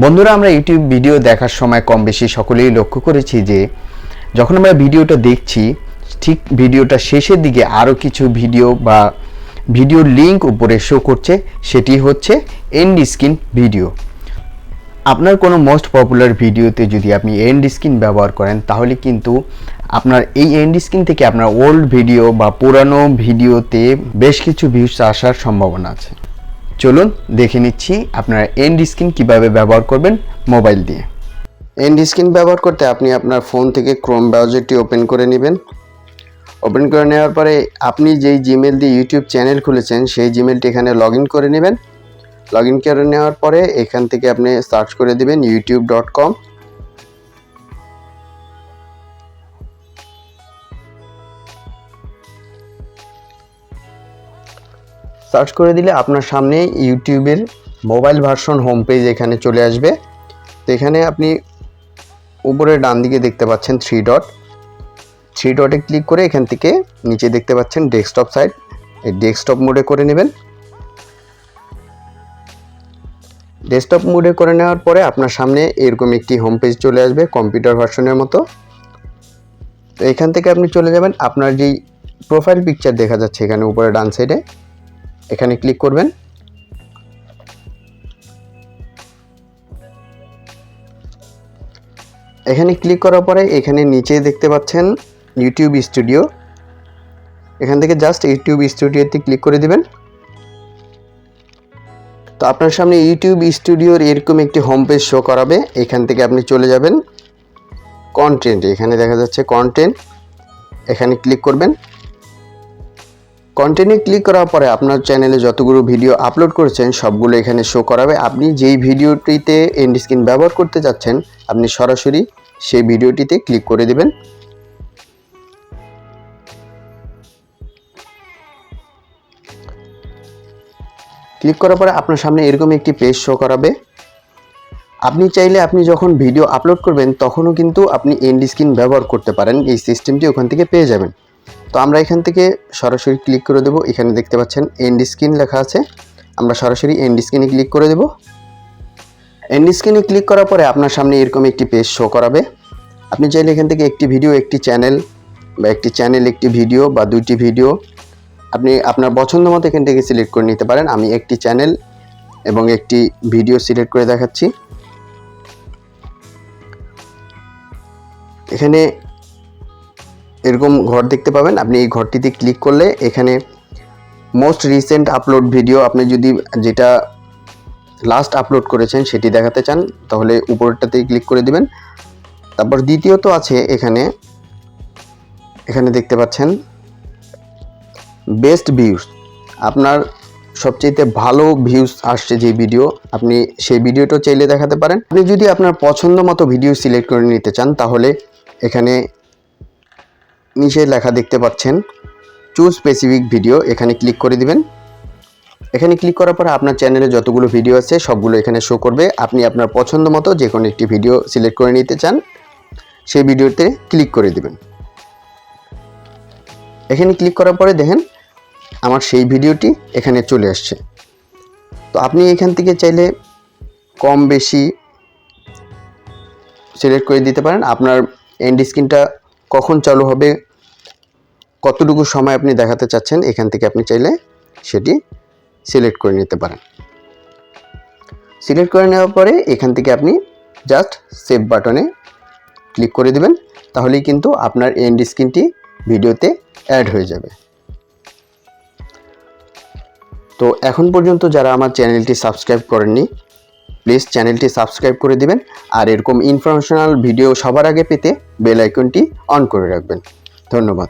বন্ধুরা, আমরা YouTube video দেখার সময় কম বেশি সকলেই লক্ষ্য করেছি যে যখন আমরা ভিডিওটা দেখছি ঠিক ভিডিওটা শেষের দিকে আরও কিছু ভিডিও বা ভিডিওর লিঙ্ক উপরে শো করছে, সেটি হচ্ছে এন্ড স্ক্রিন ভিডিও। আপনার কোনো মোস্ট পপুলার ভিডিওতে যদি আপনি এন্ড স্ক্রিন ব্যবহার করেন তাহলে কিন্তু আপনার এই এন্ড স্ক্রিন থেকে আপনার ওল্ড ভিডিও বা পুরানো ভিডিওতে বেশ কিছু ভিউজ আসার সম্ভাবনা আছে। চলুন দেখে নিচ্ছি আপনারা এন্ড স্ক্রিন কিভাবে ব্যবহার করবেন মোবাইল দিয়ে। এন্ড স্ক্রিন ব্যবহার করতে আপনি আপনার ফোন থেকে ক্রোম ব্রাউজারটি ওপেন করে নেবেন। ওপেন করে নেওয়ার পরে আপনি যেই জিমেল দিয়ে ইউটিউব চ্যানেল খুলেছেন সেই জিমেলটি এখানে লগ ইন করে নেবেন। লগ ইন করে নেওয়ার পরে এখান থেকে আপনি সার্চ করে দিবেন youtube.com। সার্চ করে দিলে আপনার সামনে ইউটিউবের মোবাইল ভার্সন হোম পেজ এখানে চলে আসবে। তো এখানে আপনি উপরে ডান দিকে দেখতে পাচ্ছেন থ্রি ডটে ক্লিক করে এখান থেকে নিচে দেখতে পাচ্ছেন ডেস্কটপ সাইট, এই ডেস্কটপ মোডে করে নেবেন। ডেস্কটপ মোডে করে নেওয়ার পরে আপনার সামনে এরকম একটি হোম পেজ চলে আসবে কম্পিউটার ভার্সনের মতো। তো এখান থেকে আপনি চলে যাবেন আপনার যেই প্রোফাইল পিকচার দেখা যাচ্ছে এখানে উপরে ডান সাইডে, এখানে ক্লিক করবেন। এখানে ক্লিক করার পরে এখানে নিচে দেখতে পাচ্ছেন ইউটিউব স্টুডিও, এখান থেকে জাস্ট ইউটিউব স্টুডিওতে ক্লিক করে দিবেন। তো আপনার সামনে ইউটিউব স্টুডিওর এরকম একটি হোম পেজ শো করাবে। এখান থেকে আপনি চলে যাবেন কন্টেন্ট, এখানে দেখা যাচ্ছে কন্টেন্ট, এখানে ক্লিক করবেন। কন্টেন্টে ক্লিক করার পরে আপনার চ্যানেলে যতগুলো ভিডিও আপলোড করেছেন সবগুলো এখানে শো করাবে। আপনি যেই ভিডিওটিতে এন্ড স্ক্রিন ব্যবহার করতে যাচ্ছেন আপনি সরাসরি সেই ভিডিওটিতে ক্লিক করে দিবেন। ক্লিক করার পরে আপনার সামনে এরকম একটি পেজ শো করাবে। আপনি চাইলে আপনি যখন ভিডিও আপলোড করবেন তখনও কিন্তু আপনি এন্ড স্ক্রিন ব্যবহার করতে পারেন, এই সিস্টেমটি ওখান থেকে পেয়ে যাবেন। তো আমরা এখান থেকে সরাসরি ক্লিক করে দেব। এখানে দেখতে পাচ্ছেন এন্ড স্ক্রিন লেখা আছে, আমরা সরাসরি এন্ড স্ক্রিনে ক্লিক করে দেব। এন্ড স্ক্রিনে ক্লিক করার পরে আপনার সামনে এরকম একটি পেজ শো করাবে। আপনি চাইলে এখান থেকে একটি ভিডিও একটি চ্যানেল বা একটি চ্যানেল একটি ভিডিও বা দুইটি ভিডিও আপনি আপনার পছন্দ মতো এখান থেকে সিলেক্ট করে নিতে পারেন। আমি একটি চ্যানেল এবং একটি ভিডিও সিলেক্ট করে দেখাচ্ছি। এখানে এরকম ঘর দেখতে পাবেন, আপনি এই ঘরটিতে ক্লিক করলে এখানে মোস্ট রিসেন্ট আপলোড ভিডিও, আপনি যদি যেটা লাস্ট আপলোড করেছেন সেটি দেখাতে চান তাহলে উপরটাতে ক্লিক করে দিবেন। তারপর দ্বিতীয়ত আছে এখানে দেখতে পাচ্ছেন বেস্ট ভিউজ, আপনার সবচেয়ে ভালো ভিউজ আসছে যে ভিডিও আপনি সেই ভিডিওটা চাইলে দেখাতে পারেন। আপনি যদি আপনার পছন্দ মতো ভিডিও সিলেক্ট করে নিতে চান তাহলে এখানে নিচে লেখা দেখতে পাচ্ছেন চুজ স্পেসিফিক ভিডিও, এখানে ক্লিক করে দিবেন। এখানে ক্লিক করার পরে আপনার চ্যানেলে যতগুলো ভিডিও আছে সবগুলো এখানে শো করবে। আপনি আপনার পছন্দ মতো যে কোনো একটি ভিডিও সিলেক্ট করে নিতে চান সেই ভিডিওতে ক্লিক করে দিবেন। এখানে ক্লিক করার পরে দেখেন আমার সেই ভিডিওটি এখানে চলে আসছে। তো আপনি এখান থেকে চাইলে কম বেশি সিলেক্ট করে দিতে পারেন। আপনার এন্ড স্ক্রিনটা কখন চালু হবে, কতটুকু সময় আপনি দেখাতে চাচ্ছেন এখান থেকে আপনি চাইলে সেটি সিলেক্ট করে নিতে পারেন। সিলেক্ট করে নেওয়ার পরে এখান থেকে আপনি জাস্ট সেভ বাটনে ক্লিক করে দিবেন, তাহলেই কিন্তু আপনার এন্ড স্ক্রিনটি ভিডিওতে অ্যাড হয়ে যাবে। তো এখন পর্যন্ত যারা আমার চ্যানেলটি সাবস্ক্রাইব করেননি প্লিজ চ্যানেলটি সাবস্ক্রাইব করে দিবেন, আর এরকম ইনফরমেশনাল ভিডিও সবার আগে পেতে বেল আইকনটি অন করে রাখবেন। ধন্যবাদ।